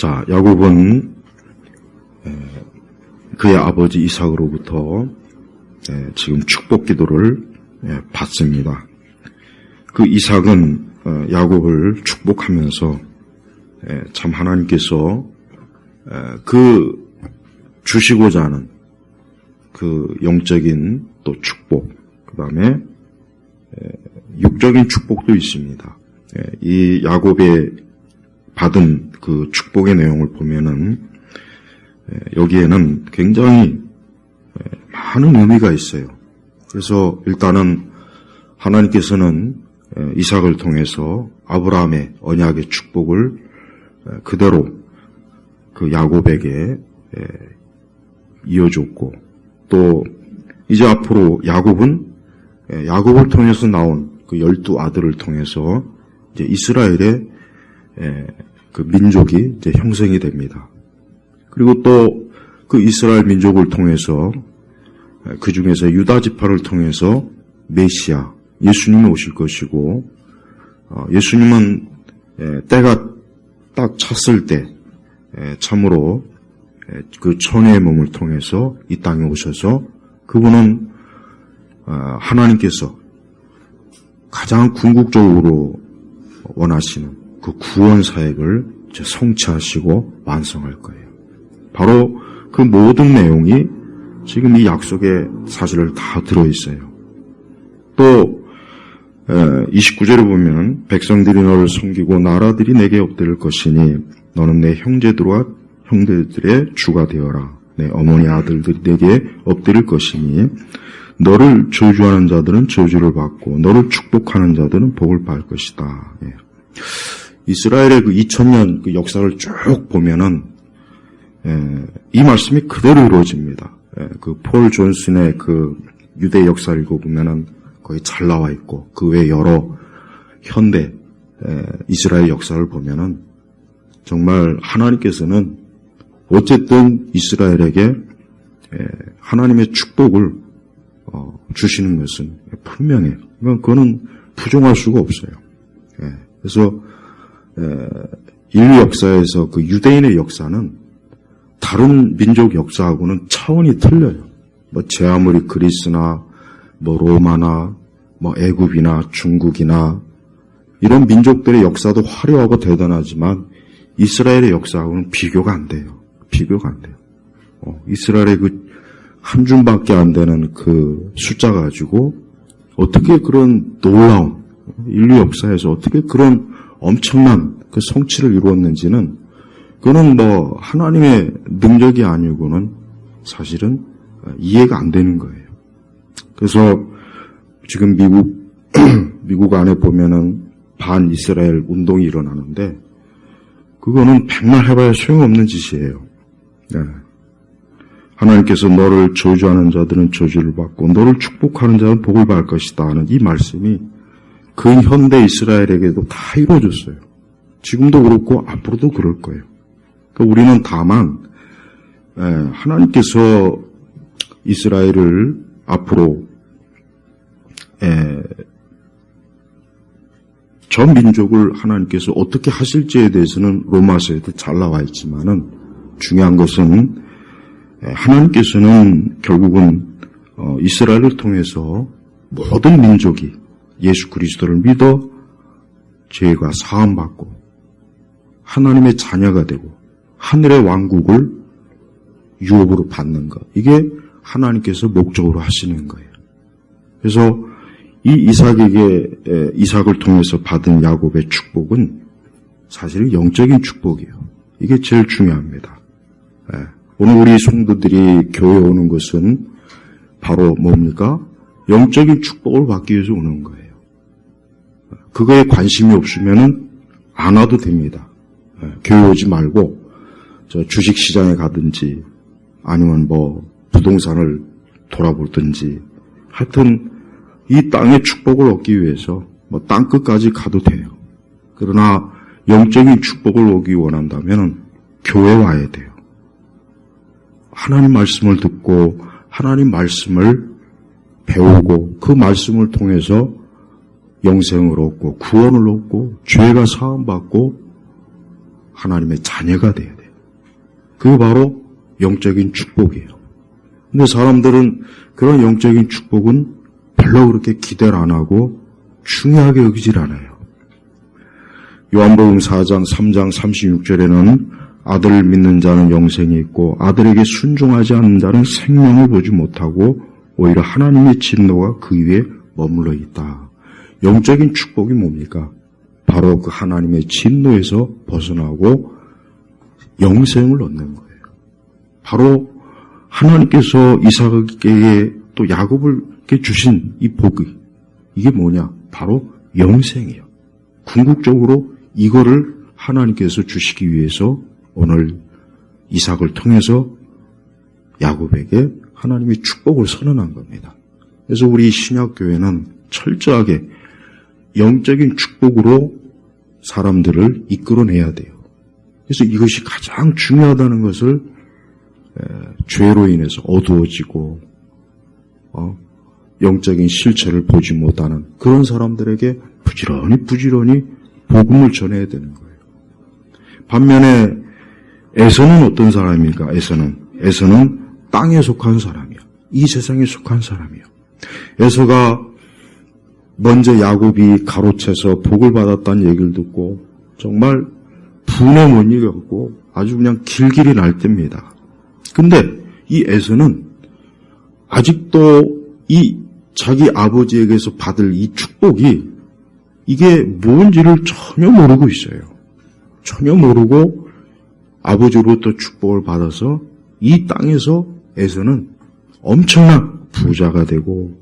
자, 야곱은 그의 아버지 이삭으로부터 지금 축복 기도를 받습니다. 그 이삭은 야곱을 축복하면서 참 하나님께서 그 주시고자 하는 그 영적인 또 축복, 그 다음에 육적인 축복도 있습니다. 이 야곱의 받은 그 축복의 내용을 보면은 여기에는 굉장히 많은 의미가 있어요. 그래서 일단은 하나님께서는 이삭을 통해서 아브라함의 언약의 축복을 그대로 그 야곱에게 이어줬고, 또 이제 앞으로 야곱을 통해서 나온 그 12 아들을 통해서 이제 이스라엘의 그 민족이 이제 형성이 됩니다. 그리고 또 그 이스라엘 민족을 통해서 그 중에서 유다 지파를 통해서 메시아 예수님이 오실 것이고, 예수님은 때가 딱 찼을 때 참으로 그 천의 몸을 통해서 이 땅에 오셔서 그분은 하나님께서 가장 궁극적으로 원하시는 그 구원 사역을 성취하시고 완성할 거예요. 바로 그 모든 내용이 지금 이 약속의 사실을 다 들어있어요. 또 29절에 보면 백성들이 너를 섬기고 나라들이 내게 엎드릴 것이니 너는 내 형제들의 주가 되어라. 내 어머니 아들들이 내게 엎드릴 것이니 너를 저주하는 자들은 저주를 받고 너를 축복하는 자들은 복을 받을 것이다. 이스라엘의 그 2000년 그 역사를 쭉 보면은 이 말씀이 그대로 이루어집니다. 그 폴 존슨의 그 유대 역사를 읽어보면은 거의 잘 나와 있고, 그 외 여러 현대 이스라엘 역사를 보면은 정말 하나님께서는 어쨌든 이스라엘에게 하나님의 축복을 주시는 것은 분명해요. 그거는 부정할 수가 없어요. 그래서 인류 역사에서 그 유대인의 역사는 다른 민족 역사하고는 차원이 틀려요. 제 아무리 그리스나 로마나 애굽이나 중국이나 이런 민족들의 역사도 화려하고 대단하지만 이스라엘의 역사하고는 비교가 안 돼요. 이스라엘의 그 한 줌밖에 안 되는 그 숫자 가지고 어떻게 그런 놀라운 인류 역사에서 어떻게 그런 엄청난 그 성취를 이루었는지는, 그거는 하나님의 능력이 아니고는 사실은 이해가 안 되는 거예요. 그래서 지금 미국 안에 보면은 반 이스라엘 운동이 일어나는데, 그거는 백날 해봐야 소용없는 짓이에요. 하나님께서 너를 저주하는 자들은 저주를 받고 너를 축복하는 자는 복을 받을 것이다 하는 이 말씀이 그 현대 이스라엘에게도 다 이루어졌어요. 지금도 그렇고 앞으로도 그럴 거예요. 그러니까 우리는 다만 하나님께서 이스라엘을 앞으로 전 민족을 하나님께서 어떻게 하실지에 대해서는 로마서에도 잘 나와 있지만은, 중요한 것은 하나님께서는 결국은 이스라엘을 통해서 모든 민족이 예수 그리스도를 믿어 죄가 사함받고 하나님의 자녀가 되고 하늘의 왕국을 유업으로 받는 것, 이게 하나님께서 목적으로 하시는 거예요. 그래서 이 이삭을 통해서 받은 야곱의 축복은 사실 영적인 축복이에요. 이게 제일 중요합니다. 오늘 우리 성도들이 교회에 오는 것은 바로 뭡니까? 영적인 축복을 받기 위해서 오는 거예요. 그거에 관심이 없으면은 안 와도 됩니다. 교회 오지 말고 주식시장에 가든지 아니면 부동산을 돌아보든지, 하여튼 이 땅의 축복을 얻기 위해서 땅 끝까지 가도 돼요. 그러나 영적인 축복을 얻기 원한다면 교회에 와야 돼요. 하나님 말씀을 듣고 하나님 말씀을 배우고 그 말씀을 통해서 영생을 얻고 구원을 얻고 죄가 사함받고 하나님의 자녀가 돼야 돼요. 그게 바로 영적인 축복이에요. 근데 사람들은 그런 영적인 축복은 별로 그렇게 기대를 안 하고 중요하게 여기질 않아요. 요한복음 4장 3장 36절에는 아들을 믿는 자는 영생이 있고 아들에게 순종하지 않는 자는 생명을 보지 못하고 오히려 하나님의 진노가 그 위에 머물러 있다. 영적인 축복이 뭡니까? 바로 그 하나님의 진노에서 벗어나고 영생을 얻는 거예요. 바로 하나님께서 이삭에게 또 야곱에게 주신 이 복이 이게 뭐냐? 바로 영생이에요. 궁극적으로 이거를 하나님께서 주시기 위해서 오늘 이삭을 통해서 야곱에게 하나님의 축복을 선언한 겁니다. 그래서 우리 신약교회는 철저하게 영적인 축복으로 사람들을 이끌어내야 돼요. 그래서 이것이 가장 중요하다는 것을 죄로 인해서 어두워지고 영적인 실체를 보지 못하는 그런 사람들에게 부지런히 복음을 전해야 되는 거예요. 반면에 에서는 어떤 사람입니까? 에서는 땅에 속한 사람이야. 이 세상에 속한 사람이야. 에서가 먼저 야곱이 가로채서 복을 받았다는 얘기를 듣고 정말 분에 못 이겨갖고 아주 그냥 길길이 날 때입니다. 근데 이 에서는 아직도 이 자기 아버지에게서 받을 이 축복이 이게 뭔지를 전혀 모르고 있어요. 전혀 모르고 아버지로부터 축복을 받아서 이 땅에서 에서는 엄청난 부자가 되고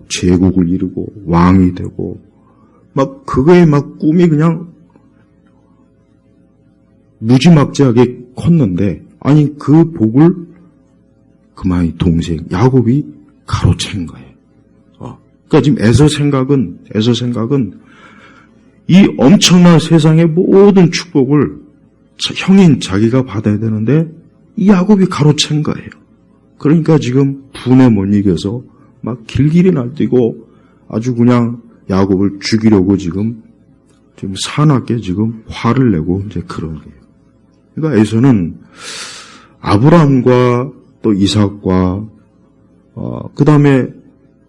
제국을 이루고 왕이 되고 막 그거에 막 꿈이 그냥 무지막지하게 컸는데 아니 그 복을 그만이 동생 야곱이 가로챈 거예요. 그러니까 지금 에서 생각은 이 엄청난 세상의 모든 축복을 형인 자기가 받아야 되는데 이 야곱이 가로챈 거예요. 그러니까 지금 분에 못 이겨서 막 길길이 날뛰고 아주 그냥 야곱을 죽이려고 지금 사납게 지금 화를 내고 이제 그런 거예요. 그러니까 에서는 아브라함과 또 이삭과 그 다음에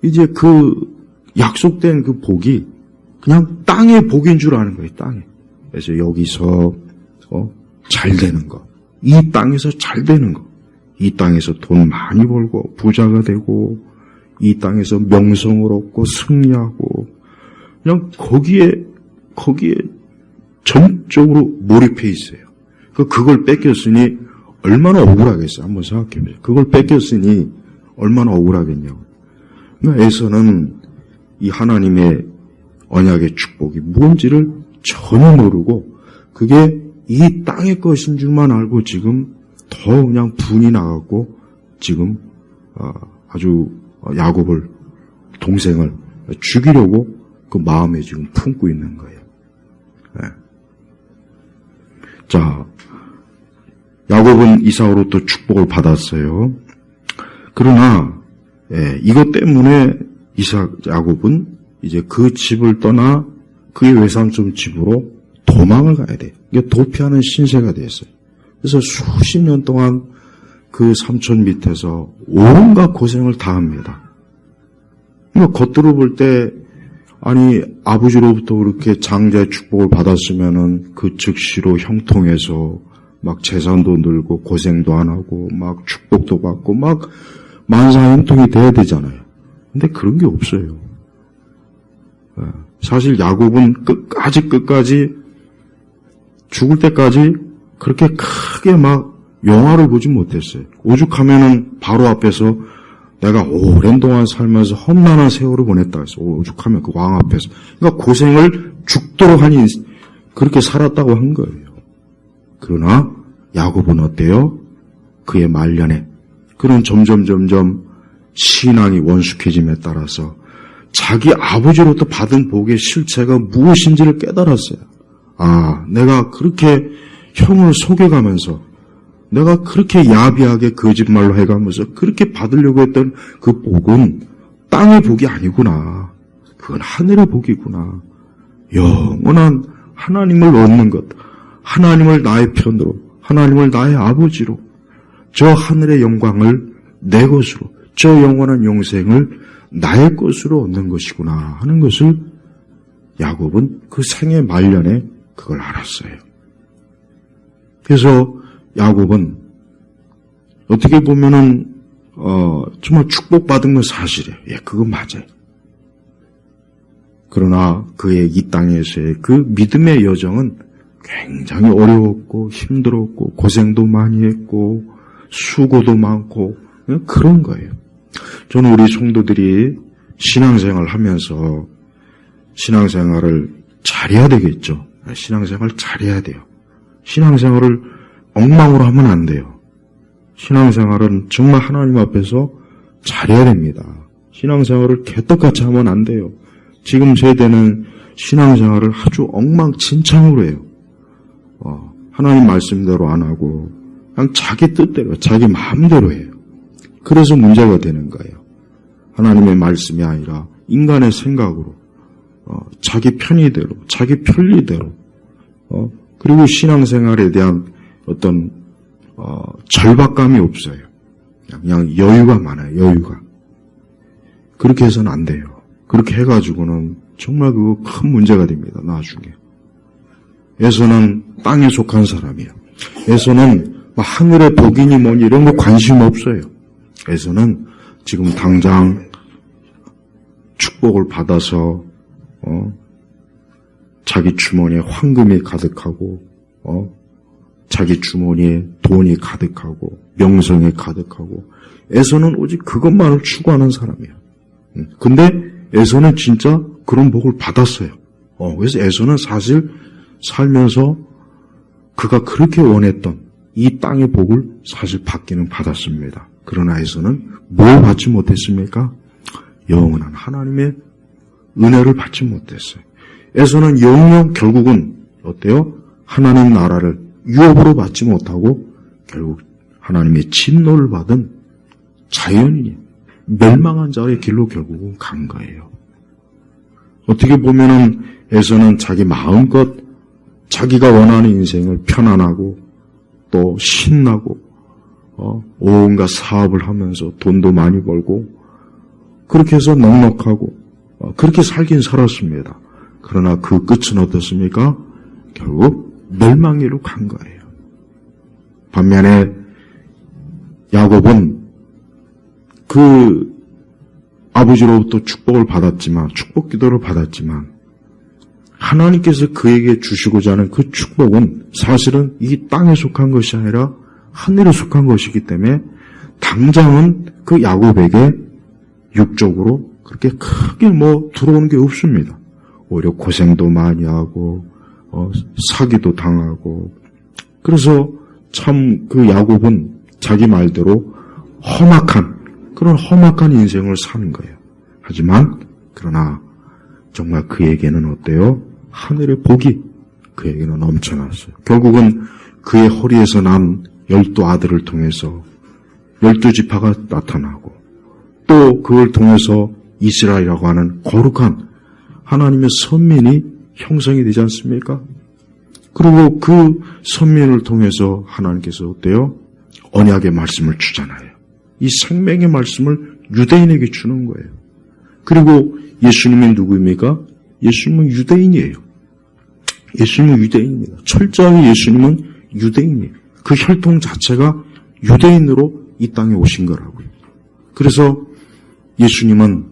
이제 그 약속된 그 복이 그냥 땅의 복인 줄 아는 거예요. 땅에. 그래서 여기서 잘 되는 거, 이 땅에서 잘 되는 거, 이 땅에서 돈 많이 벌고 부자가 되고 이 땅에서 명성을 얻고 승리하고 그냥 거기에 전적으로 몰입해 있어요. 그걸 뺏겼으니 얼마나 억울하겠어요. 한번 생각해 보세요. 그걸 뺏겼으니 얼마나 억울하겠냐고. 그러니까 에서는 이 하나님의 언약의 축복이 뭔지를 전혀 모르고 그게 이 땅의 것인 줄만 알고 지금 더 그냥 분이 나갖고 지금 아주 야곱을 동생을 죽이려고 그 마음에 지금 품고 있는 거예요. 네. 자, 야곱은 이삭으로부터 축복을 받았어요. 그러나 이것 때문에 야곱은 이제 그 집을 떠나 그의 외삼촌 집으로 도망을 가야 돼요. 이게 도피하는 신세가 됐어요. 그래서 수십 년 동안 그 삼촌 밑에서 온갖 고생을 다 합니다. 그러니까 겉으로 볼 때 아니 아버지로부터 그렇게 장자의 축복을 받았으면은 그 즉시로 형통해서 막 재산도 늘고 고생도 안 하고 막 축복도 받고 막 만사형통이 돼야 되잖아요. 근데 그런 게 없어요. 사실 야곱은 끝까지 죽을 때까지 그렇게 크게 막 영화를 보지 못했어요. 오죽하면은 바로 앞에서 내가 오랜 동안 살면서 험난한 세월을 보냈다 해서 오죽하면 그 왕 앞에서 그러니까 고생을 죽도록 하니 그렇게 살았다고 한 거예요. 그러나 야곱은 어때요? 그의 말년에 그는 점점 신앙이 원숙해짐에 따라서 자기 아버지로부터 받은 복의 실체가 무엇인지를 깨달았어요. 내가 그렇게 형을 속여가면서 내가 그렇게 야비하게 거짓말로 해가면서 그렇게 받으려고 했던 그 복은 땅의 복이 아니구나. 그건 하늘의 복이구나. 영원한 하나님을 얻는 것, 하나님을 나의 편으로, 하나님을 나의 아버지로, 저 하늘의 영광을 내 것으로, 저 영원한 영생을 나의 것으로 얻는 것이구나 하는 것을 야곱은 그 생애 말년에 그걸 알았어요. 그래서 야곱은 어떻게 보면은 정말 축복받은 건 사실이에요. 예, 그건 맞아요. 그러나 그의 이 땅에서의 그 믿음의 여정은 굉장히 어려웠고 힘들었고 고생도 많이 했고 수고도 많고 그런 거예요. 저는 우리 성도들이 신앙생활을 하면서 신앙생활을 잘해야 되겠죠. 신앙생활 잘해야 돼요. 신앙생활을 엉망으로 하면 안 돼요. 신앙생활은 정말 하나님 앞에서 잘해야 됩니다. 신앙생활을 개떡같이 하면 안 돼요. 지금 세대는 신앙생활을 아주 엉망진창으로 해요. 하나님 말씀대로 안 하고 그냥 자기 뜻대로, 자기 마음대로 해요. 그래서 문제가 되는 거예요. 하나님의 말씀이 아니라 인간의 생각으로, 자기 편의대로, 자기 편리대로, 그리고 신앙생활에 대한 어떤 절박감이 없어요. 그냥 여유가 많아요. 여유가. 그렇게 해서는 안 돼요. 그렇게 해가지고는 정말 그거 큰 문제가 됩니다. 나중에. 에서는 땅에 속한 사람이에요. 에서는 하늘의 복이니 뭐니 이런 거 관심 없어요. 에서는 지금 당장 축복을 받아서 자기 주머니에 황금이 가득하고 자기 주머니에 돈이 가득하고 명성이 가득하고 에서는 오직 그것만을 추구하는 사람이에요. 근데 에서는 진짜 그런 복을 받았어요. 그래서 에서는 사실 살면서 그가 그렇게 원했던 이 땅의 복을 사실 받기는 받았습니다. 그러나 에서는 뭘 받지 못했습니까? 영원한 하나님의 은혜를 받지 못했어요. 에서는 영영 결국은 어때요? 하나님 나라를 유업으로 받지 못하고 결국 하나님의 진노를 받은 자연인이 멸망한 자의 길로 결국은 간 거예요. 어떻게 보면은 에서는 자기 마음껏 자기가 원하는 인생을 편안하고 또 신나고 온갖 사업을 하면서 돈도 많이 벌고 그렇게 해서 넉넉하고 그렇게 살긴 살았습니다. 그러나 그 끝은 어떻습니까? 결국 멸망위로 간 거예요. 반면에 야곱은 그 아버지로부터 축복을 받았지만 축복 기도를 받았지만 하나님께서 그에게 주시고자 하는 그 축복은 사실은 이 땅에 속한 것이 아니라 하늘에 속한 것이기 때문에 당장은 그 야곱에게 육적으로 그렇게 크게 들어오는 게 없습니다. 오히려 고생도 많이 하고 사기도 당하고 그래서 참 그 야곱은 자기 말대로 그런 험악한 인생을 사는 거예요. 하지만 그러나 정말 그에게는 어때요? 하늘의 복이 그에게는 넘쳐났어요. 결국은 그의 허리에서 난 12아들을 통해서 12지파가 나타나고 또 그걸 통해서 이스라엘이라고 하는 거룩한 하나님의 선민이 형성이 되지 않습니까? 그리고 그 선민을 통해서 하나님께서 어때요? 언약의 말씀을 주잖아요. 이 생명의 말씀을 유대인에게 주는 거예요. 그리고 예수님이 누구입니까? 예수님은 유대인이에요. 예수님은 유대인입니다. 철저하게 예수님은 유대인이에요. 그 혈통 자체가 유대인으로 이 땅에 오신 거라고요. 그래서 예수님은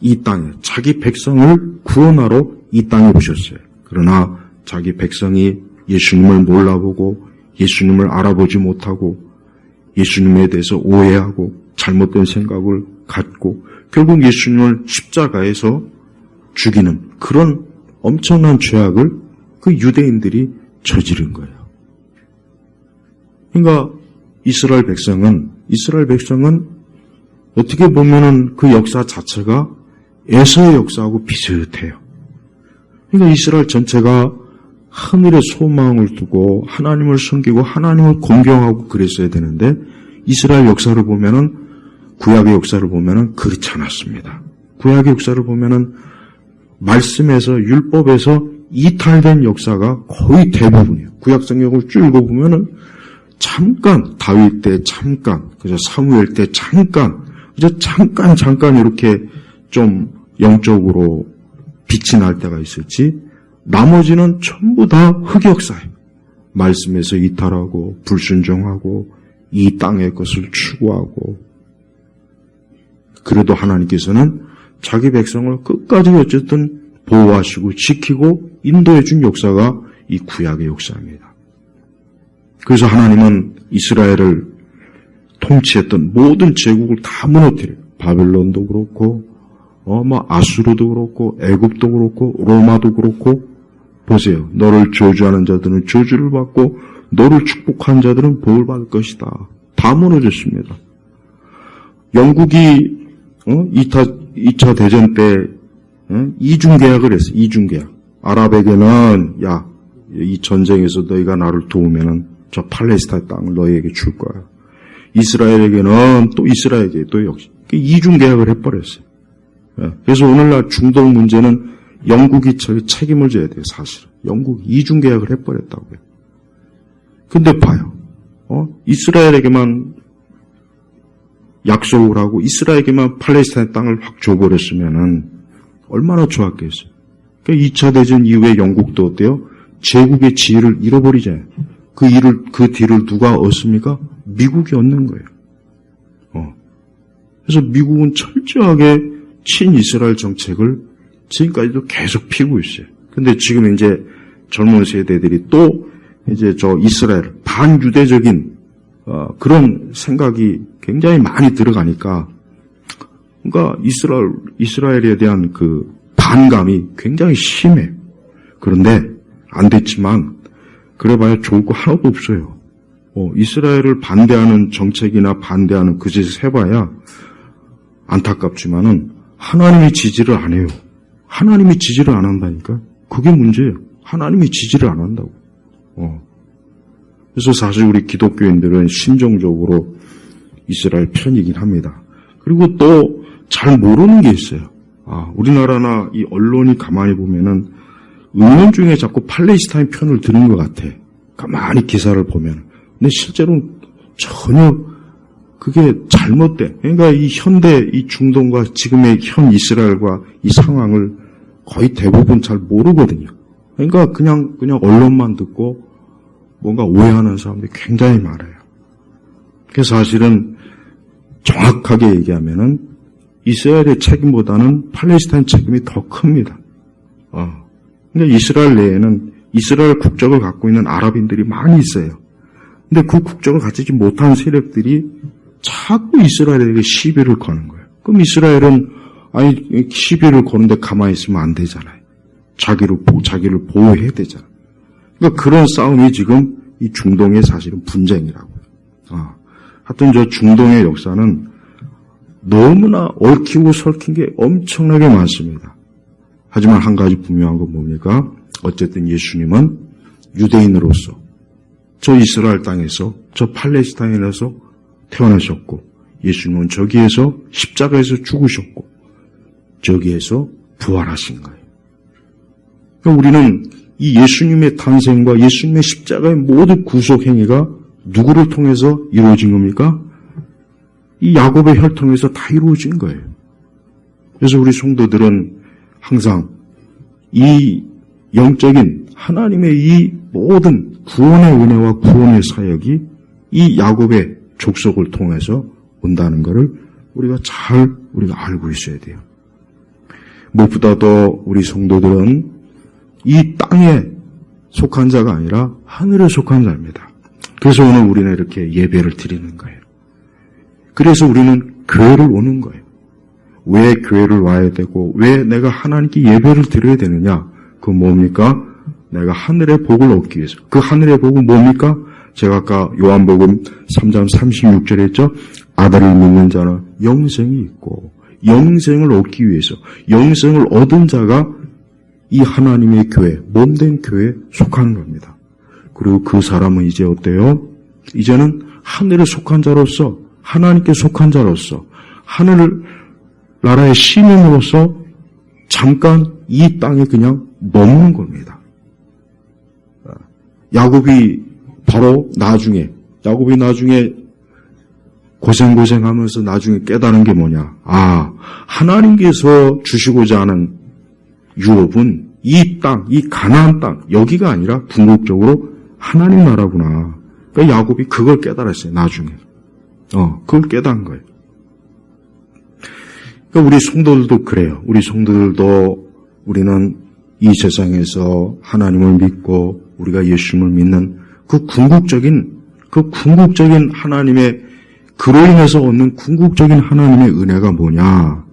이 땅에 자기 백성을 구원하러 이 땅에 오셨어요. 그러나 자기 백성이 예수님을 몰라보고 예수님을 알아보지 못하고 예수님에 대해서 오해하고 잘못된 생각을 갖고 결국 예수님을 십자가에서 죽이는 그런 엄청난 죄악을 그 유대인들이 저지른 거예요. 그러니까 이스라엘 백성은 어떻게 보면은 그 역사 자체가 에서의 역사하고 비슷해요. 그러니까 이스라엘 전체가 하늘의 소망을 두고 하나님을 섬기고 하나님을 공경하고 그랬어야 되는데 이스라엘 역사를 보면은 구약의 역사를 보면은 그렇지 않았습니다. 구약의 역사를 보면은 말씀에서 율법에서 이탈된 역사가 거의 대부분이에요. 구약성경을 쭉 읽어보면은 잠깐, 다윗 때 잠깐, 그저 사무엘 때 잠깐, 그저 잠깐 이렇게 좀 영적으로 빛이 날 때가 있을지, 나머지는 전부 다 흑역사예요. 말씀에서 이탈하고, 불순종하고, 이 땅의 것을 추구하고, 그래도 하나님께서는 자기 백성을 끝까지 어쨌든 보호하시고 지키고 인도해 준 역사가 이 구약의 역사입니다. 그래서 하나님은 이스라엘을 통치했던 모든 제국을 다 무너뜨려요. 바벨론도 그렇고, 아수르도 그렇고, 애굽도 그렇고, 로마도 그렇고, 보세요. 너를 저주하는 자들은 저주를 받고, 너를 축복하는 자들은 복을 받을 것이다. 다 무너졌습니다. 영국이 2차 대전 때 이중계약을 했어요. 이중계약. 아랍에게는 이 전쟁에서 너희가 나를 도우면은 저 팔레스타인 땅을 너희에게 줄 거야. 이스라엘에게는 또 이스라엘에게 또 역시 이중계약을 해버렸어요. 그래서 오늘날 중동 문제는 영국이 책임을 져야 돼요. 사실은. 영국이 이중계약을 해버렸다고요. 근데 봐요. 이스라엘에게만 약속을 하고 이스라엘에게만 팔레스타인 땅을 확 줘버렸으면은 얼마나 좋았겠어요. 그러니까 2차 대전 이후에 영국도 어때요? 제국의 지위를 잃어버리잖아요. 그 뒤를 누가 얻습니까? 미국이 얻는 거예요. 그래서 미국은 철저하게 친이스라엘 정책을 지금까지도 계속 피우고 있어요. 근데 지금 이제 젊은 세대들이 또 이제 저 이스라엘 반유대적인 그런 생각이 굉장히 많이 들어가니까, 그러니까 이스라엘에 대한 그 반감이 굉장히 심해요. 그런데 안 됐지만 그래봐야 좋을 거 하나도 없어요. 이스라엘을 반대하는 정책이나 반대하는 그 짓을 해봐야 안타깝지만은 하나님이 지지를 안 해요. 하나님이 지지를 안 한다니까. 그게 문제예요. 하나님이 지지를 안 한다고. 그래서 사실 우리 기독교인들은 심정적으로 이스라엘 편이긴 합니다. 그리고 또 잘 모르는 게 있어요. 우리나라나 이 언론이 가만히 보면은 은연중에 자꾸 팔레스타인 편을 드는 것 같아. 가만히 기사를 보면. 근데 실제로는 전혀 그게 잘못돼. 그러니까 이 현대 이 중동과 지금의 현 이스라엘과 이 상황을 거의 대부분 잘 모르거든요. 그러니까 그냥 언론만 듣고 뭔가 오해하는 사람들이 굉장히 많아요. 그래서 사실은 정확하게 얘기하면은 이스라엘의 책임보다는 팔레스타인 책임이 더 큽니다. 그러니까 이스라엘 내에는 이스라엘 국적을 갖고 있는 아랍인들이 많이 있어요. 근데 그 국적을 가지지 못한 세력들이 자꾸 이스라엘에게 시비를 거는 거예요. 그럼 이스라엘은 시비를 거는데 가만히 있으면 안 되잖아요. 자기를 보호해야 되잖아요. 그러니까 그런 싸움이 지금 이 중동의 사실은 분쟁이라고요. 하여튼 저 중동의 역사는 너무나 얽히고 설킨 게 엄청나게 많습니다. 하지만 한 가지 분명한 건 뭡니까? 어쨌든 예수님은 유대인으로서 저 이스라엘 땅에서 저 팔레스타인에서 태어나셨고, 예수님은 저기에서 십자가에서 죽으셨고 저기에서 부활하신 거예요. 그러니까 우리는 이 예수님의 탄생과 예수님의 십자가의 모든 구속 행위가 누구를 통해서 이루어진 겁니까? 이 야곱의 혈통에서 다 이루어진 거예요. 그래서 우리 성도들은 항상 이 영적인 하나님의 이 모든 구원의 은혜와 구원의 사역이 이 야곱의 족속을 통해서 온다는 것을 우리가 알고 있어야 돼요. 무엇보다도 우리 성도들은 이 땅에 속한 자가 아니라 하늘에 속한 자입니다. 그래서 오늘 우리는 이렇게 예배를 드리는 거예요. 그래서 우리는 교회를 오는 거예요. 왜 교회를 와야 되고 왜 내가 하나님께 예배를 드려야 되느냐? 그건 뭡니까? 내가 하늘의 복을 얻기 위해서. 그 하늘의 복은 뭡니까? 제가 아까 요한복음 3장 36절에 했죠. 아들을 믿는 자는 영생이 있고 영생을 얻기 위해서 영생을 얻은 자가 이 하나님의 교회, 몸된 교회에 속하는 겁니다. 그리고 그 사람은 이제 어때요? 이제는 하늘에 속한 자로서 하나님께 속한 자로서 하늘 나라의 시민으로서 잠깐 이 땅에 그냥 머무는 겁니다. 야곱이 바로 나중에 고생하면서 나중에 깨달은 게 뭐냐. 하나님께서 주시고자 하는 유업은 이 땅, 이 가나안 땅, 여기가 아니라 궁극적으로 하나님 나라구나. 그러니까 야곱이 그걸 깨달았어요, 나중에. 그걸 깨달은 거예요. 그러니까 우리 성도들도 그래요. 우리 성도들도 우리는 이 세상에서 하나님을 믿고 우리가 예수님을 믿는 그 궁극적인 하나님의 그로 인해서 얻는 궁극적인 하나님의 은혜가 뭐냐?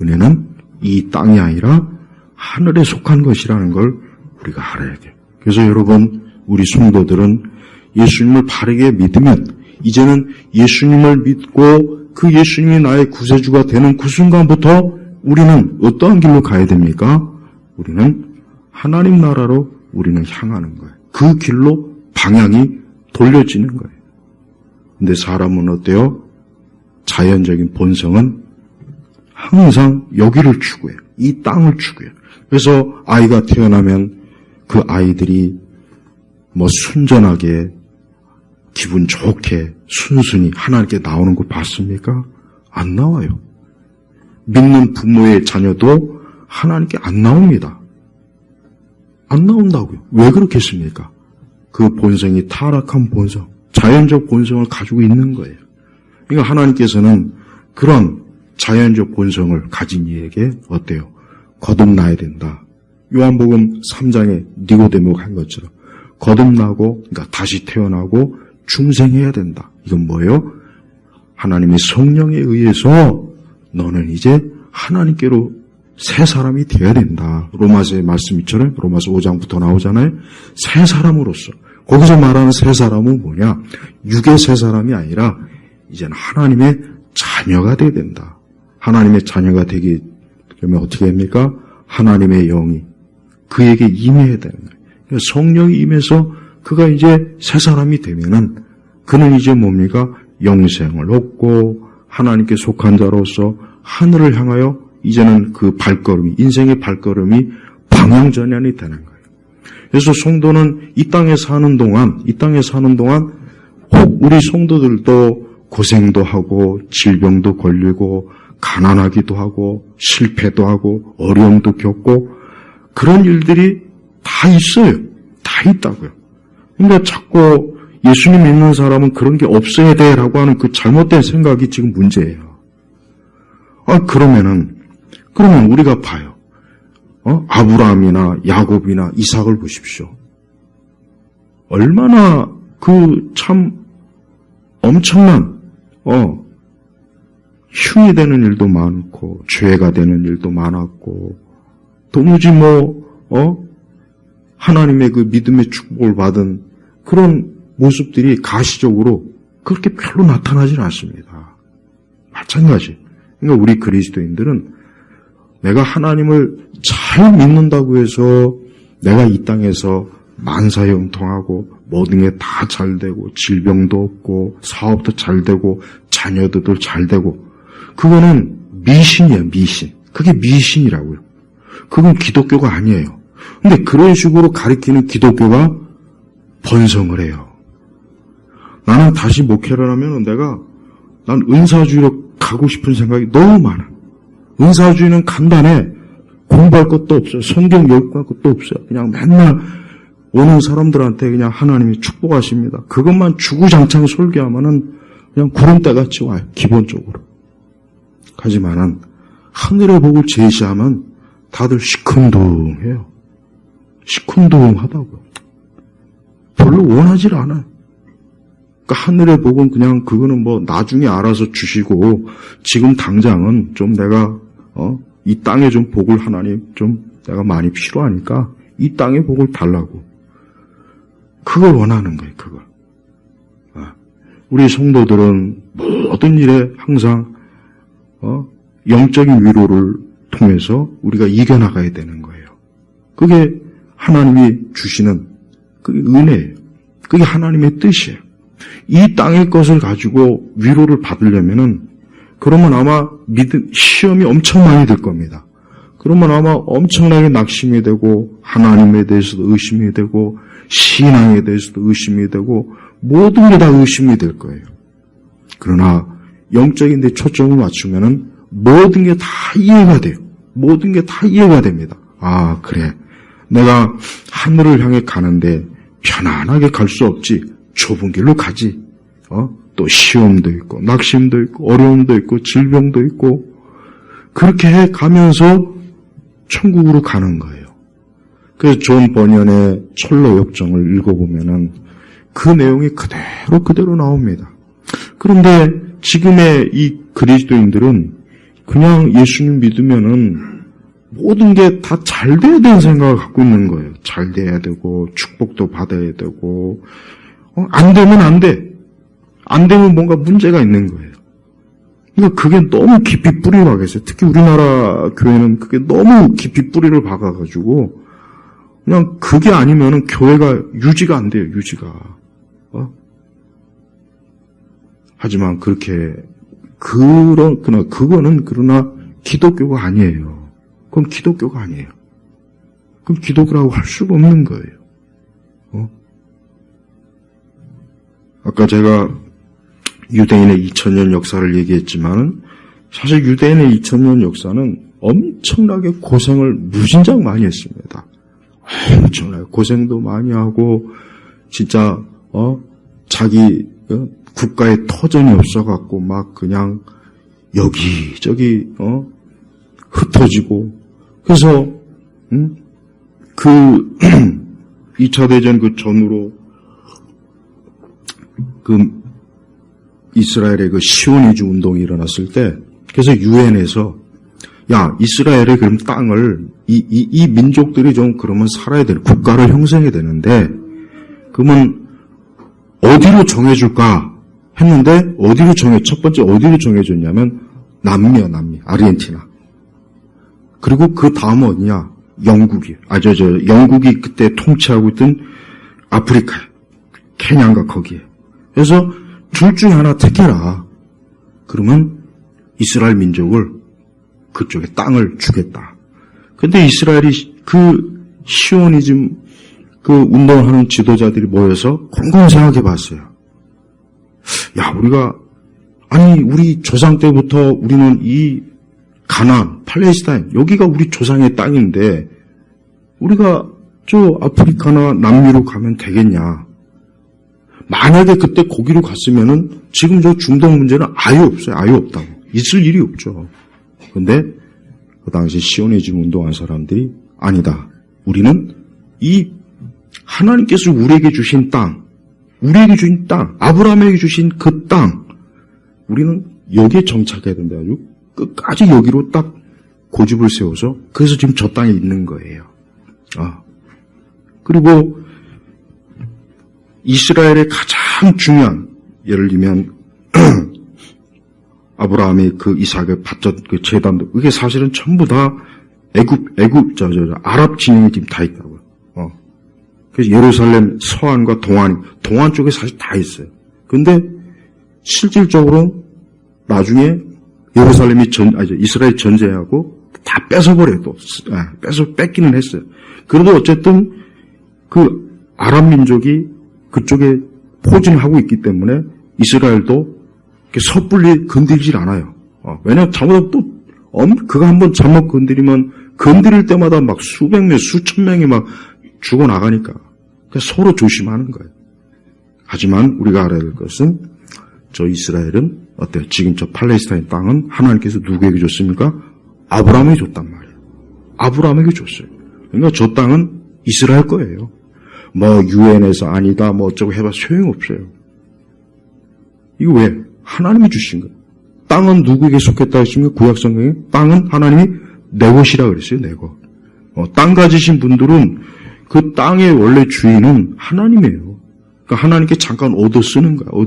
은혜는 이 땅이 아니라 하늘에 속한 것이라는 걸 우리가 알아야 돼요. 그래서 여러분, 우리 성도들은 예수님을 바르게 믿으면 이제는 예수님을 믿고 그 예수님이 나의 구세주가 되는 그 순간부터 우리는 어떠한 길로 가야 됩니까? 우리는 하나님 나라로 우리는 향하는 거예요. 그 길로 방향이 돌려지는 거예요. 근데 사람은 어때요? 자연적인 본성은 항상 여기를 추구해요. 이 땅을 추구해요. 그래서 아이가 태어나면 그 아이들이 순전하게 기분 좋게 순순히 하나님께 나오는 거 봤습니까? 안 나와요. 믿는 부모의 자녀도 하나님께 안 나옵니다. 안 나온다고요. 왜 그렇겠습니까? 그 본성이 타락한 본성, 자연적 본성을 가지고 있는 거예요. 그러니까 하나님께서는 그런 자연적 본성을 가진 이에게 어때요? 거듭나야 된다. 요한복음 3장에 니고데모가 한 것처럼 거듭나고, 그러니까 다시 태어나고 중생해야 된다. 이건 뭐예요? 하나님의 성령에 의해서 너는 이제 하나님께로 새 사람이 되어야 된다. 로마서의 말씀처럼 로마서 5장부터 나오잖아요. 새 사람으로서. 거기서 말하는 새 사람은 뭐냐? 육의 새 사람이 아니라 이제는 하나님의 자녀가 되어야 된다. 하나님의 자녀가 되기 그러면 어떻게 됩니까? 하나님의 영이 그에게 임해야 되는 거예요. 성령이 임해서 그가 이제 새 사람이 되면은 그는 이제 뭡니까? 영생을 얻고 하나님께 속한 자로서 하늘을 향하여 이제는 그 발걸음이, 인생의 발걸음이 방향전환이 되는 거예요. 그래서 성도는 이 땅에 사는 동안 혹 우리 성도들도 고생도 하고 질병도 걸리고 가난하기도 하고 실패도 하고 어려움도 겪고 그런 일들이 다 있어요. 다 있다고요. 그러니까 자꾸 예수님 믿는 사람은 그런 게 없어야 돼라고 하는 그 잘못된 생각이 지금 문제예요. 그러면 우리가 봐요. 아브라함이나 야곱이나 이삭을 보십시오. 얼마나 그 참 엄청난 흉이 되는 일도 많고 죄가 되는 일도 많았고 도무지 하나님의 그 믿음의 축복을 받은 그런 모습들이 가시적으로 그렇게 별로 나타나질 않습니다. 마찬가지. 그러니까 우리 그리스도인들은 내가 하나님을 잘 믿는다고 해서 내가 이 땅에서 만사형통하고 모든 게 다 잘되고 질병도 없고 사업도 잘되고 자녀들도 잘되고 그거는 미신이야, 미신. 그게 미신이라고요. 그건 기독교가 아니에요. 근데 그런 식으로 가리키는 기독교가 번성을 해요. 나는 다시 목회를 하면 난 은사주의로 가고 싶은 생각이 너무 많아. 은사주의는 간단해. 공부할 것도 없어요. 성경 읽을 것도 없어요. 그냥 맨날 오는 사람들한테 그냥 하나님이 축복하십니다. 그것만 주구장창 설교하면은 그냥 구름대같이 와요. 기본적으로. 하지만은 하늘의 복을 제시하면 다들 시큰둥해요. 시큰둥하다고요. 별로 원하질 않아요. 그러니까 하늘의 복은 그냥 그거는 나중에 알아서 주시고 지금 당장은 좀 내가 이 땅에 좀 복을 하나님 좀 내가 많이 필요하니까 이 땅의 복을 달라고. 그걸 원하는 거예요. 그걸. 우리 성도들은 모든 일에 항상 영적인 위로를 통해서 우리가 이겨나가야 되는 거예요. 그게 하나님이 주시는 그게 은혜예요. 그게 하나님의 뜻이에요. 이 땅의 것을 가지고 위로를 받으려면은 그러면 아마 시험이 엄청 많이 들 겁니다. 그러면 아마 엄청나게 낙심이 되고 하나님에 대해서도 의심이 되고 신앙에 대해서도 의심이 되고 모든 게 다 의심이 될 거예요. 그러나 영적인 데 초점을 맞추면은 모든 게 다 이해가 돼요. 모든 게 다 이해가 됩니다. 아, 그래. 내가 하늘을 향해 가는데 편안하게 갈 수 없지. 좁은 길로 가지. 또 시험도 있고 낙심도 있고 어려움도 있고 질병도 있고 그렇게 해 가면서 천국으로 가는 거예요. 그래서 존 버년의 철로 역정을 읽어보면은 그 내용이 그대로 나옵니다. 그런데 지금의 이 그리스도인들은 그냥 예수님 믿으면은 모든 게 다 잘 돼야 되는 생각을 갖고 있는 거예요. 잘 돼야 되고 축복도 받아야 되고 안 되면 안 돼. 안 되면 뭔가 문제가 있는 거예요. 그러니까 그게 너무 깊이 뿌리를 박았어요. 특히 우리나라 교회는 그게 너무 깊이 뿌리를 박아가지고 그냥 그게 아니면은 교회가 유지가 안 돼요. 유지가. 하지만 그렇게 그거는 그러나 기독교가 아니에요. 그건 기독교가 아니에요. 그럼 기독교라고 할 수가 없는 거예요. 아까 제가 유대인의 2000년 역사를 얘기했지만 사실 유대인의 2000년 역사는 엄청나게 고생을 무진장 많이 했습니다. 엄청나게 고생도 많이 하고 진짜 자기 국가에 터전이 없어갖고 막 그냥 여기저기 흩어지고 그래서 그 2차 대전 그 전후로 그 이스라엘의 그 시오니즈 운동이 일어났을 때 그래서 유엔에서 야 이스라엘의 그럼 땅을 이 민족들이 좀 그러면 살아야 되는 국가를 형성해야 되는데 그러면 어디로 정해줄까 했는데 첫 번째 어디로 정해줬냐면 남미 아르헨티나 그리고 그 다음 어디냐 영국이 영국이 그때 통치하고 있던 아프리카 케냐인가 거기에 그래서 둘 중에 하나 택해라. 그러면 이스라엘 민족을 그쪽에 땅을 주겠다. 근데 이스라엘이 그 시오니즘 그 운동을 하는 지도자들이 모여서 곰곰이 생각해 봤어요. 야, 우리 조상 때부터 우리는 이 가나안, 팔레스타인, 여기가 우리 조상의 땅인데, 우리가 저 아프리카나 남미로 가면 되겠냐. 만약에 그때 거기로 갔으면은 지금 저 중동 문제는 아예 없어요. 아예 없다고. 있을 일이 없죠. 근데 그 당시 시오니즘 운동한 사람들이 아니다. 우리는 이 하나님께서 우리에게 주신 땅, 아브라함에게 주신 그 땅, 우리는 여기에 정착해야 된다. 아주 끝까지 여기로 딱 고집을 세워서 그래서 지금 저 땅에 있는 거예요. 그리고 이스라엘의 가장 중요한 예를 들면 아브라함이 그 이삭을 바쳤 그 제단도 그게 사실은 전부 다 아랍 진영이 지금 다 있다고요. 그래서 예루살렘 서안과 동안 쪽에 사실 다 있어요. 근데 실질적으로 나중에 예루살렘이 이스라엘 전제하고 다 뺏어버려요. 또 뺏기는 했어요. 그래도 어쨌든 그 아랍 민족이 그쪽에 포진을 하고 있기 때문에 이스라엘도 섣불리 건들질 않아요. 왜냐하면 잘못 그가 한번 잘못 건드릴 때마다 막 수백 명, 수천 명이 막 죽어나가니까. 서로 조심하는 거예요. 하지만 우리가 알아야 될 것은 저 이스라엘은 어때요? 지금 저 팔레스타인 땅은 하나님께서 누구에게 줬습니까? 아브라함에게 줬단 말이에요. 아브라함에게 줬어요. 그러니까 저 땅은 이스라엘 거예요. 유엔에서 아니다, 어쩌고 해봐 소용없어요. 이거 왜? 하나님이 주신 거예요. 땅은 누구에게 속했다 했습니까? 구약성경에 땅은 하나님이 내 것이라 그랬어요, 내 것. 땅 가지신 분들은 그 땅의 원래 주인은 하나님이에요. 그러니까 하나님께 잠깐 얻어 쓰는 거예요.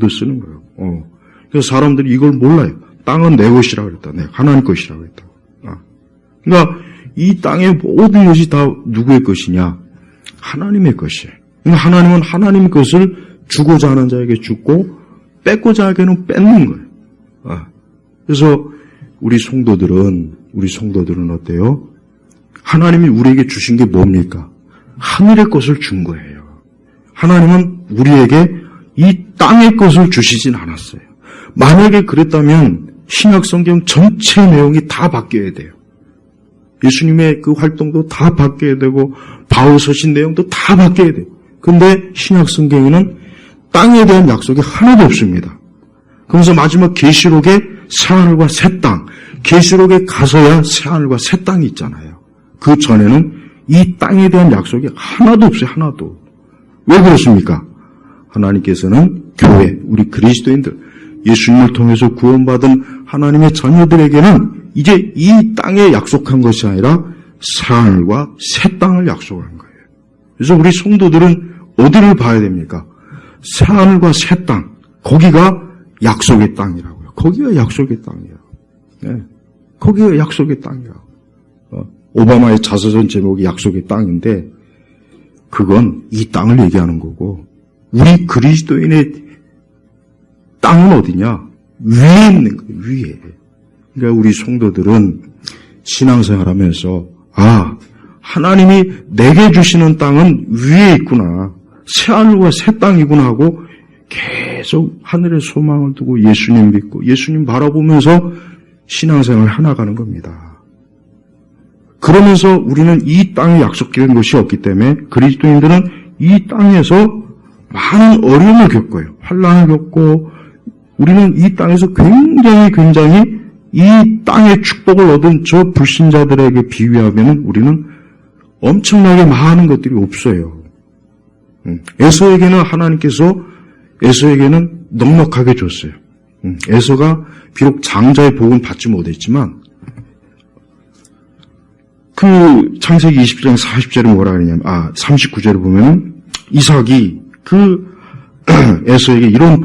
그래서 사람들이 이걸 몰라요. 땅은 내 것이라 그랬다. 하나님 것이라 그랬다. 그러니까 이 땅의 모든 것이 다 누구의 것이냐? 하나님의 것이에요. 그러니까 하나님은 하나님의 것을 주고자 하는 자에게 주고 뺏고자 하게는 뺏는 거예요. 그래서 우리 성도들은 어때요? 하나님이 우리에게 주신 게 뭡니까? 하늘의 것을 준 거예요. 하나님은 우리에게 이 땅의 것을 주시진 않았어요. 만약에 그랬다면 신약성경 전체 내용이 다 바뀌어야 돼요. 예수님의 그 활동도 다 바뀌어야 되고 바울 서신 내용도 다 바뀌어야 돼요. 근데 신약성경에는 땅에 대한 약속이 하나도 없습니다. 그러면서 마지막 계시록에 새하늘과 새 땅, 계시록에 가서야 새하늘과 새 땅이 있잖아요. 그 전에는 이 땅에 대한 약속이 하나도 없어요. 하나도. 왜 그렇습니까? 하나님께서는 교회, 우리 그리스도인들, 예수님을 통해서 구원받은 하나님의 자녀들에게는 이제 이 땅에 약속한 것이 아니라 새하늘과 새 땅을 약속한 거예요. 그래서 우리 성도들은 어디를 봐야 됩니까? 새하늘과 새 땅, 거기가 약속의 땅이라고요. 거기가 약속의 땅이에요. 네. 거기가 약속의 땅이야. 오바마의 자서전 제목이 약속의 땅인데 그건 이 땅을 얘기하는 거고 우리 그리스도인의 땅은 어디냐? 위에 있는 거예요. 위에. 그러니까 우리 성도들은 신앙생활하면서 하나님이 내게 주시는 땅은 위에 있구나. 새하늘과 새 땅이구나 하고 계속 하늘에 소망을 두고 예수님 믿고 예수님 바라보면서 신앙생활을 해나가는 겁니다. 그러면서 우리는 이 땅에 약속된 것이 없기 때문에 그리스도인들은 이 땅에서 많은 어려움을 겪어요. 환난을 겪고 우리는 이 땅에서 굉장히 이 땅의 축복을 얻은 저 불신자들에게 비유하면 우리는 엄청나게 많은 것들이 없어요. 에서에게는 하나님께서 에서에게는 넉넉하게 줬어요. 에서가 비록 장자의 복은 받지 못했지만 그 창세기 20장 40절에 뭐라 그러냐면 39절에 보면은 이삭이 그 에서에게 이런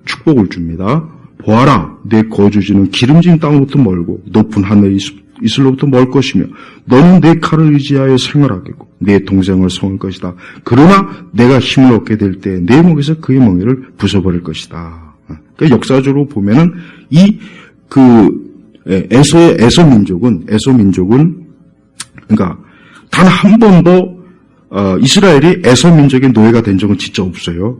축복을 줍니다. 보아라, 내 거주지는 기름진 땅으로부터 멀고 높은 하늘이 이슬로부터 멀 것이며 너는 내 칼을 의지하여 생활하겠고 내 동생을 성을 것이다. 그러나 내가 힘을 얻게 될 때 내 목에서 그의 멍에를 부숴버릴 것이다. 그러니까 역사적으로 보면은 에서 민족은 그러니까 단 한 번도 이스라엘이 에서 민족의 노예가 된 적은 진짜 없어요.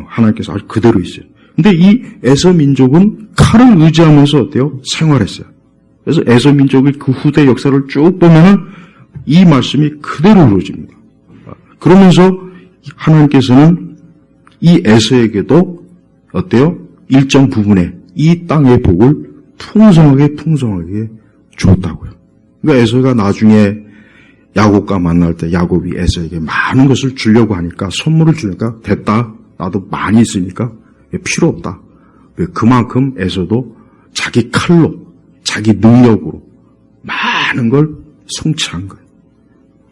하나님께서 아주 그대로 있어요. 근데 이 에서 민족은 칼을 의지하면서 어때요? 생활했어요. 그래서 에서 민족의 그 후대 역사를 쭉 보면은 이 말씀이 그대로 이루어집니다. 그러면서 하나님께서는 이 에서에게도 어때요? 일정 부분에 이 땅의 복을 풍성하게 주었다고요. 그러니까 에서가 나중에 야곱과 만날 때 야곱이 에서에게 많은 것을 주려고 하니까 선물을 주니까 됐다. 나도 많이 있으니까 필요 없다. 왜? 그만큼 에서도 자기 칼로 자기 능력으로 많은 걸 성취한 거예요.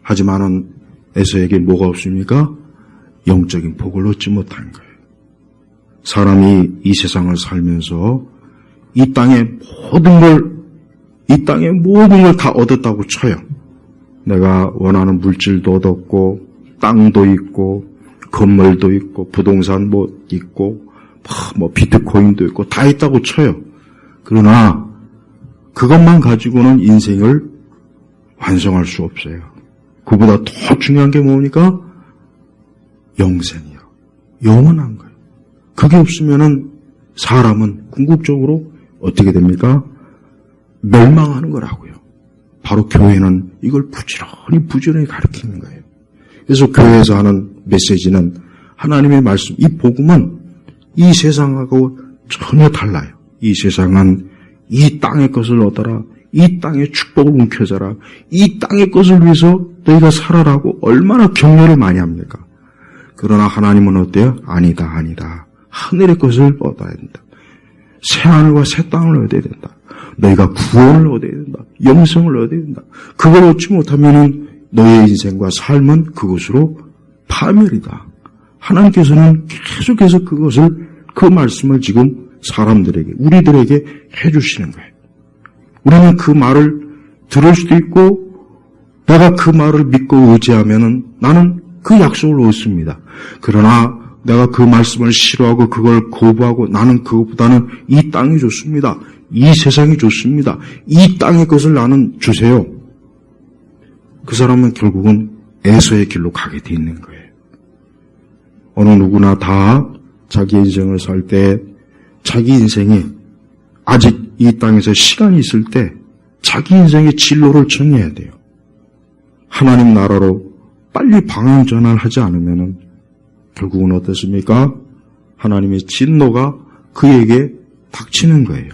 하지만은 에서에게 뭐가 없습니까? 영적인 복을 얻지 못한 거예요. 사람이 이 세상을 살면서 이 땅의 모든 걸 다 얻었다고 쳐요. 내가 원하는 물질도 얻었고 땅도 있고 건물도 있고 부동산 있고 비트코인도 있고 다 있다고 쳐요. 그러나 그것만 가지고는 인생을 완성할 수 없어요. 그보다 더 중요한 게 뭡니까? 영생이요. 영원한 거예요. 그게 없으면은 사람은 궁극적으로 어떻게 됩니까? 멸망하는 거라고요. 바로 교회는 이걸 부지런히 가르치는 거예요. 그래서 교회에서 하는 메시지는 하나님의 말씀, 이 복음은 이 세상하고 전혀 달라요. 이 세상은 이 땅의 것을 얻어라. 이 땅의 축복을 움켜져라. 이 땅의 것을 위해서 너희가 살아라고 얼마나 격려를 많이 합니까? 그러나 하나님은 어때요? 아니다. 하늘의 것을 얻어야 된다. 새하늘과 새 땅을 얻어야 된다. 너희가 구원을 얻어야 된다. 영생을 얻어야 된다. 그걸 얻지 못하면은 너의 인생과 삶은 그것으로 파멸이다. 하나님께서는 계속해서 그 말씀을 지금 사람들에게, 우리들에게 해주시는 거예요. 우리는 그 말을 들을 수도 있고, 내가 그 말을 믿고 의지하면은 나는 그 약속을 얻습니다. 그러나 내가 그 말씀을 싫어하고 그걸 거부하고 나는 그것보다는 이 땅이 좋습니다. 이 세상이 좋습니다. 이 땅의 것을 나는 주세요. 그 사람은 결국은 에서의 길로 가게 돼 있는 거예요. 어느 누구나 다 자기 인생을 살 때 자기 인생이 아직 이 땅에서 시간이 있을 때 자기 인생의 진로를 정해야 돼요. 하나님 나라로 빨리 방향 전환하지 않으면 결국은 어떻습니까? 하나님의 진노가 그에게 닥치는 거예요.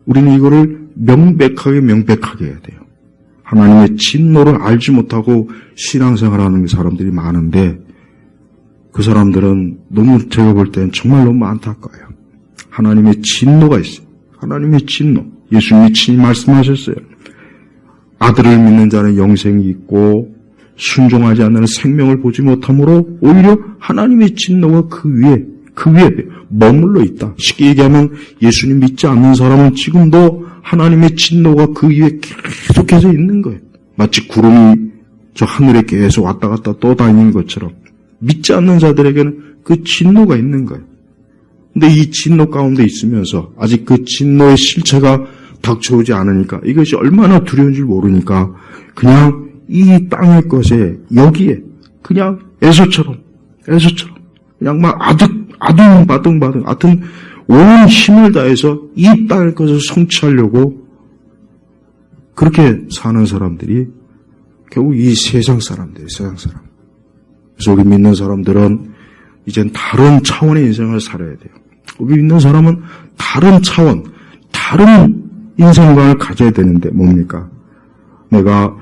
우리는 이거를 명백하게 해야 돼요. 하나님의 진노를 알지 못하고 신앙생활하는 사람들이 많은데 그 사람들은 너무 제가 볼 땐 정말 너무 안타까워요. 하나님의 진노가 있어요. 하나님의 진노. 예수님이 친히 말씀하셨어요. 아들을 믿는 자는 영생이 있고 순종하지 않는 생명을 보지 못하므로 오히려 하나님의 진노가 그 위에 머물러 있다. 쉽게 얘기하면 예수님 믿지 않는 사람은 지금도 하나님의 진노가 그 위에 계속해서 있는 거예요. 마치 구름이 저 하늘에 계속 왔다 갔다 떠다니는 것처럼 믿지 않는 자들에게는 그 진노가 있는 거예요. 근데 이 진노 가운데 있으면서 아직 그 진노의 실체가 닥쳐오지 않으니까 이것이 얼마나 두려운 줄 모르니까 그냥 이 땅의 것에 여기에 그냥 에서처럼 그냥 막 아둥바둥 하여튼 온 힘을 다해서 이 땅의 것을 성취하려고 그렇게 사는 사람들이 결국 이 세상 사람들이에요. 그래서 우리 믿는 사람들은 이젠 다른 차원의 인생을 살아야 돼요. 우리 믿는 사람은 다른 차원, 다른 인생관을 가져야 되는데 뭡니까? 내가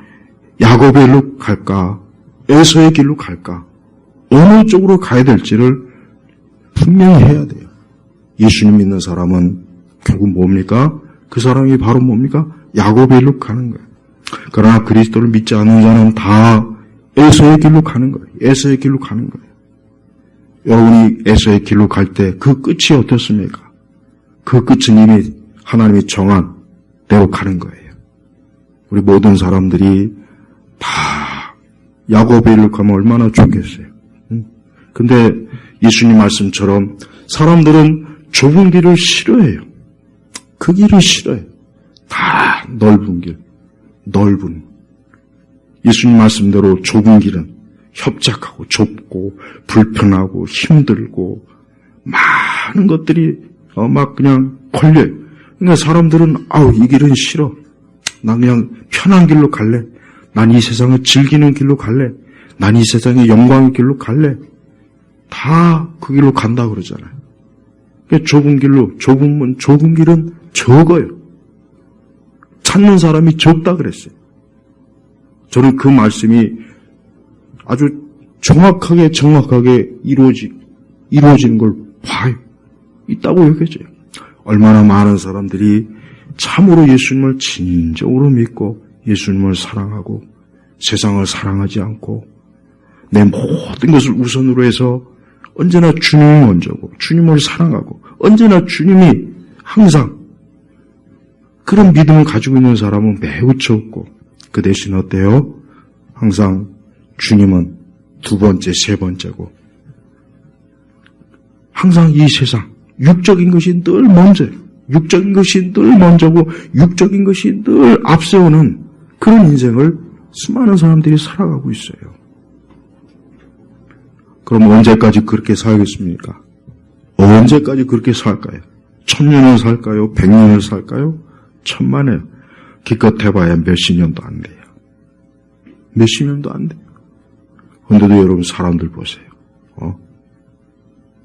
야곱의 길로 갈까? 에서의 길로 갈까? 어느 쪽으로 가야 될지를 분명히 해야 돼요. 예수님 믿는 사람은 결국 뭡니까? 그 사람이 바로 뭡니까? 야곱의 길로 가는 거예요. 그러나 그리스도를 믿지 않는 자는 다 에서의 길로 가는 거예요. 에서의 길로 가는 거예요. 여러분이 에서의 길로 갈 때 그 끝이 어떻습니까? 그 끝은 이미 하나님이 정한 대로 가는 거예요. 우리 모든 사람들이 다 야곱의 길로 가면 얼마나 좋겠어요. 근데 예수님 말씀처럼 사람들은 좁은 길을 싫어해요. 그 길을 싫어해요. 다 넓은 길, 예수님 말씀대로 좁은 길은 협착하고 좁고 불편하고 힘들고 많은 것들이 막 그냥 걸려요. 그러니까 사람들은 이 길은 싫어. 난 그냥 편한 길로 갈래. 난 이 세상을 즐기는 길로 갈래. 난 이 세상의 영광의 길로 갈래. 다 그 길로 간다 그러잖아요. 그러니까 좁은 길은 적어요. 찾는 사람이 적다 그랬어요. 저는 그 말씀이 아주 정확하게 이루어지는 걸 봐요. 있다고 여겨져요. 얼마나 많은 사람들이 참으로 예수님을 진정으로 믿고 예수님을 사랑하고 세상을 사랑하지 않고 내 모든 것을 우선으로 해서 언제나 주님이 먼저고 주님을 사랑하고 언제나 주님이 항상 그런 믿음을 가지고 있는 사람은 매우 적고 그 대신 어때요? 항상 주님은 두 번째, 세 번째고 항상 이 세상 육적인 것이 늘 먼저예요. 육적인 것이 늘 먼저고 육적인 것이 늘 앞세우는 그런 인생을 수많은 사람들이 살아가고 있어요. 그럼 언제까지 그렇게 살겠습니까? 언제까지 그렇게 살까요? 1000년을 살까요? 100년을 살까요? 천만에요. 기껏 해봐야 몇십 년도 안 돼요. 몇십 년도 안 돼요. 근데도 여러분 사람들 보세요.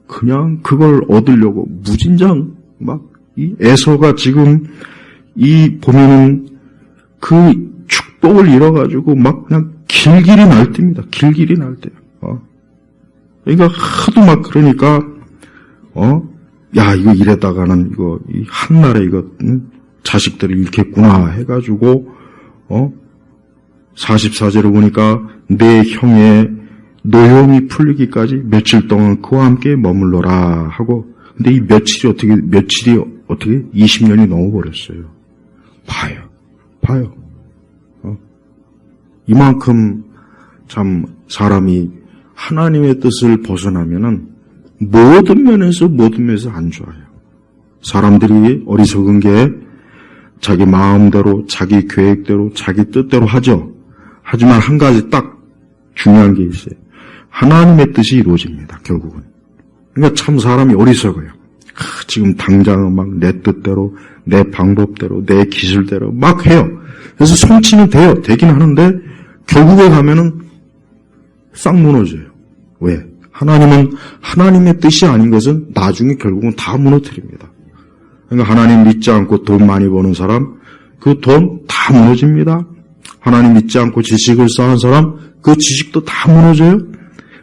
그냥 그걸 얻으려고 무진장 이 에서가 지금 보면은 그 축복을 잃어가지고 그냥 길길이 날뛰입니다. 길길이 날뛰어요. 그러니까 하도 그러니까 이거 이랬다가는 이 한날에 자식들을 잃겠구나 해가지고 44제로 보니까 내 형의 노염이 풀리기까지 며칠 동안 그와 함께 머물러라 하고 근데 이 며칠이 어떻게 20년이 넘어버렸어요. 봐요. 이만큼 참 사람이 하나님의 뜻을 벗어나면은 모든 면에서 안 좋아요. 사람들이 어리석은 게 자기 마음대로, 자기 계획대로, 자기 뜻대로 하죠. 하지만 한 가지 딱 중요한 게 있어요. 하나님의 뜻이 이루어집니다, 결국은. 그러니까 참 사람이 어리석어요. 지금 당장 막 내 뜻대로, 내 방법대로, 내 기술대로 막 해요. 그래서 성취는 돼요. 되긴 하는데 결국에 가면은 싹 무너져요. 왜? 하나님은 하나님의 뜻이 아닌 것은 나중에 결국은 다 무너뜨립니다. 그러니까 하나님 믿지 않고 돈 많이 버는 사람, 그 돈 다 무너집니다. 하나님 믿지 않고 지식을 쌓은 사람, 그 지식도 다 무너져요.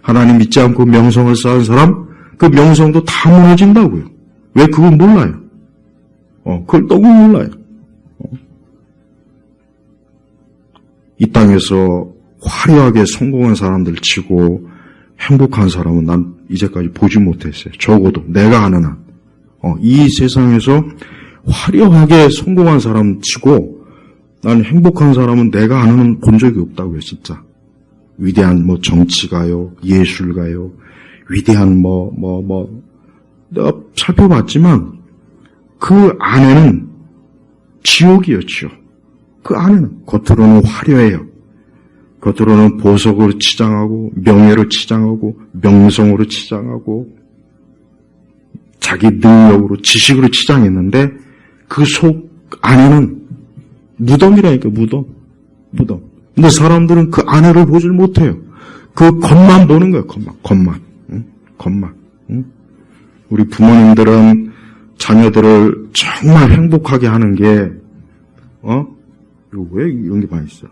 하나님 믿지 않고 명성을 쌓은 사람, 그 명성도 다 무너진다고요. 왜 그걸 몰라요? 그걸 너무 몰라요. 이 땅에서 화려하게 성공한 사람들 치고 행복한 사람은 난 이제까지 보지 못했어요. 적어도 내가 아는 한. 이 세상에서 화려하게 성공한 사람 치고 난 행복한 사람은 내가 아는 한 본 적이 없다고요, 진짜. 위대한 정치가요, 예술가요, 위대한 내가 살펴봤지만 그 안에는 지옥이었죠. 그 안에는 겉으로는 화려해요. 겉으로는 보석으로 치장하고 명예로 치장하고 명성으로 치장하고 자기 능력으로 지식으로 치장했는데 그 속 안에는 무덤이라니까, 무덤. 근데 사람들은 그 안에를 보질 못해요. 그 겉만 보는 거예요. 겉만. 응? 우리 부모님들은 자녀들을 정말 행복하게 하는 게 이거 왜 이런 게 많이 있어?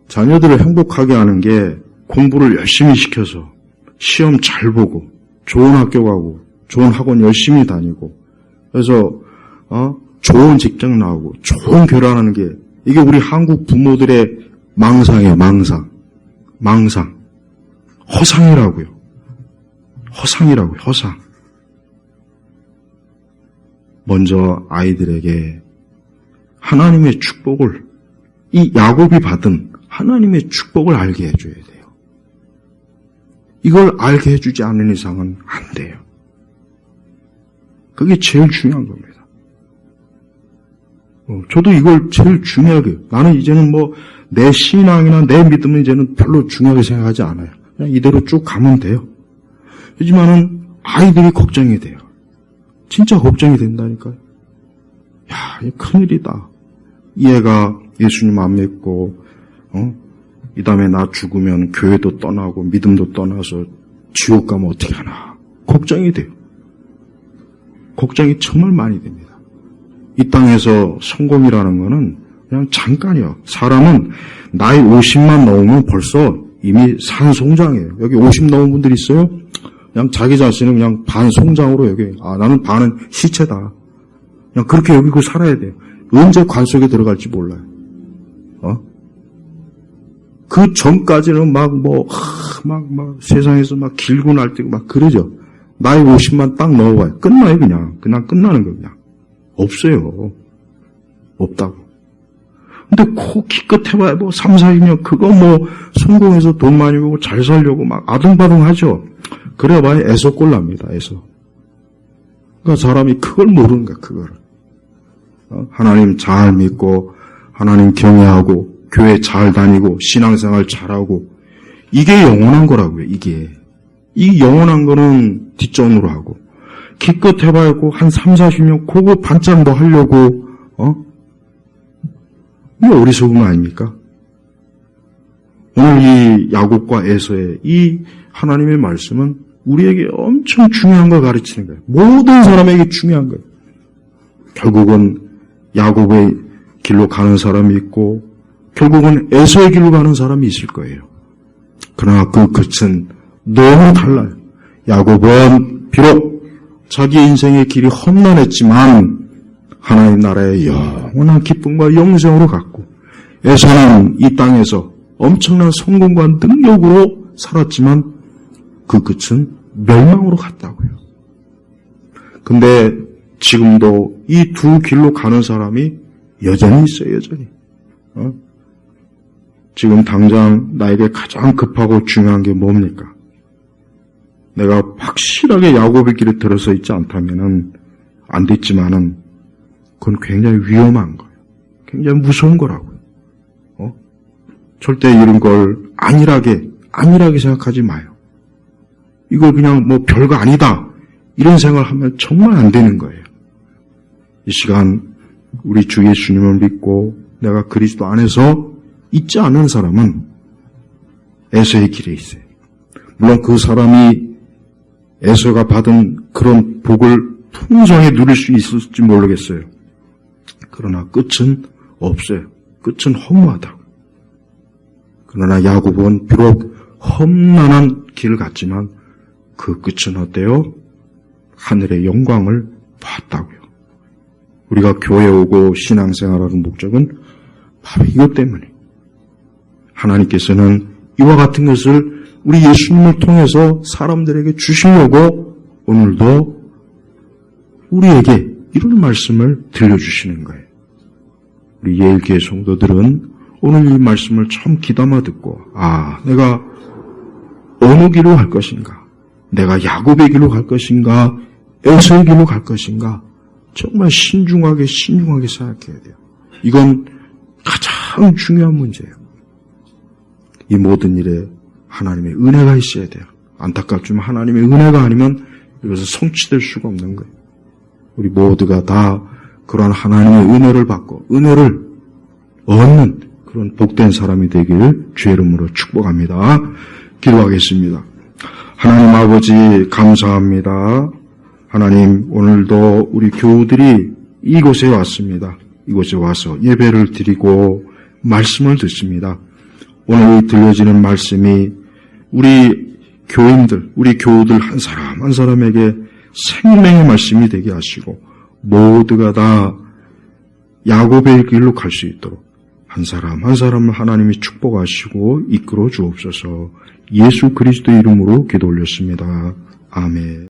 자녀들을 행복하게 하는 게 공부를 열심히 시켜서 시험 잘 보고 좋은 학교 가고 좋은 학원 열심히 다니고 그래서 좋은 직장 나오고 좋은 결혼하는 게 이게 우리 한국 부모들의 망상이에요. 망상. 허상이라고요. 허상. 먼저 아이들에게 하나님의 축복을, 이 야곱이 받은 하나님의 축복을 알게 해줘야 돼요. 이걸 알게 해주지 않는 이상은 안 돼요. 그게 제일 중요한 겁니다. 저도 이걸 제일 중요하게, 나는 이제는 내 신앙이나 내 믿음은 이제는 별로 중요하게 생각하지 않아요. 그냥 이대로 쭉 가면 돼요. 하지만은 아이들이 걱정이 돼요. 진짜 걱정이 된다니까요. 야, 이 큰일이다. 이 애가 예수님 안 믿고, 이 다음에 나 죽으면 교회도 떠나고 믿음도 떠나서 지옥 가면 어떻게 하나. 걱정이 돼요. 걱정이 정말 많이 됩니다. 이 땅에서 성공이라는 거는 그냥 잠깐이요. 사람은 나이 50만 넘으면 벌써 이미 산송장이에요. 여기 50 넘은 분들 있어요? 그냥 자기 자신은 그냥 반송장으로 여겨요. 나는 반은 시체다. 그냥 그렇게 여기고 살아야 돼요. 언제 관 속에 들어갈지 몰라요. 그 전까지는 막 세상에서 막 길고 날뛰고 막 그러죠. 나이 50만 딱 넣어봐요. 끝나요, 그냥. 그냥 끝나는 거예요, 그냥. 없어요. 없다고. 근데 기껏 해봐야 3, 4년 그거 성공해서 돈 많이 벌고 잘 살려고 막 아둥바둥 하죠. 그래봐야 애서 꼴납니다, 애서. 그러니까 사람이 그걸 모르는 거야, 그거를. 하나님 잘 믿고, 하나님 경외하고, 교회 잘 다니고, 신앙생활 잘하고, 이게 영원한 거라고요, 이게. 이 영원한 거는 뒷전으로 하고, 기껏 해봐야고, 한 3, 40년, 그거 반짝 하려고, 이게 어리석은 거 아닙니까? 오늘 이 야곱과 에서의 이 하나님의 말씀은 우리에게 엄청 중요한 걸 가르치는 거예요. 모든 사람에게 중요한 거예요. 결국은 야곱의 길로 가는 사람이 있고 결국은 에서의 길로 가는 사람이 있을 거예요. 그러나 그 끝은 너무 달라요. 야곱은 비록 자기의 인생의 길이 험난했지만 하나님 나라의 영원한 기쁨과 영생으로 갔고 에서는 이 땅에서 엄청난 성공과 능력으로 살았지만 그 끝은 멸망으로 갔다고요. 근데 지금도 이 두 길로 가는 사람이 여전히 있어요, 여전히. 지금 당장 나에게 가장 급하고 중요한 게 뭡니까? 내가 확실하게 야곱의 길에 들어서 있지 않다면은 안 됐지만은 그건 굉장히 위험한 거예요. 굉장히 무서운 거라고요. 절대 이런 걸 안일하게 생각하지 마요. 이걸 그냥 뭐 별거 아니다 이런 생각을 하면 정말 안 되는 거예요. 이 시간 우리 주 예수님을 믿고 내가 그리스도 안에서 있지 않은 사람은 에서의 길에 있어요. 물론 그 사람이 에서가 받은 그런 복을 풍성히 누릴 수 있을지 모르겠어요. 그러나 끝은 없어요. 끝은 허무하다고. 그러나 야곱은 비록 험난한 길을 갔지만 그 끝은 어때요? 하늘의 영광을 봤다고요. 우리가 교회에 오고 신앙생활하는 목적은 바로 이것 때문에 하나님께서는 이와 같은 것을 우리 예수님을 통해서 사람들에게 주시려고 오늘도 우리에게 이런 말씀을 들려주시는 거예요. 우리 예일교회 성도들은 오늘 이 말씀을 참 귀담아 듣고 내가 어느 길로 갈 것인가? 내가 야곱의 길로 갈 것인가? 에서의 길로 갈 것인가? 정말 신중하게 생각해야 돼요. 이건 가장 중요한 문제예요. 이 모든 일에 하나님의 은혜가 있어야 돼요. 안타깝지만 하나님의 은혜가 아니면 이것은 성취될 수가 없는 거예요. 우리 모두가 다 그러한 하나님의 은혜를 받고 은혜를 얻는 그런 복된 사람이 되기를 주의 이름으로 축복합니다. 기도하겠습니다. 하나님 아버지 감사합니다. 하나님 오늘도 우리 교우들이 이곳에 왔습니다. 이곳에 와서 예배를 드리고 말씀을 듣습니다. 오늘 들려지는 말씀이 우리 교인들, 우리 교우들 한 사람 한 사람에게 생명의 말씀이 되게 하시고 모두가 다 야곱의 길로 갈 수 있도록 한 사람 한 사람을 하나님이 축복하시고 이끌어 주옵소서. 예수 그리스도 이름으로 기도 올렸습니다. 아멘.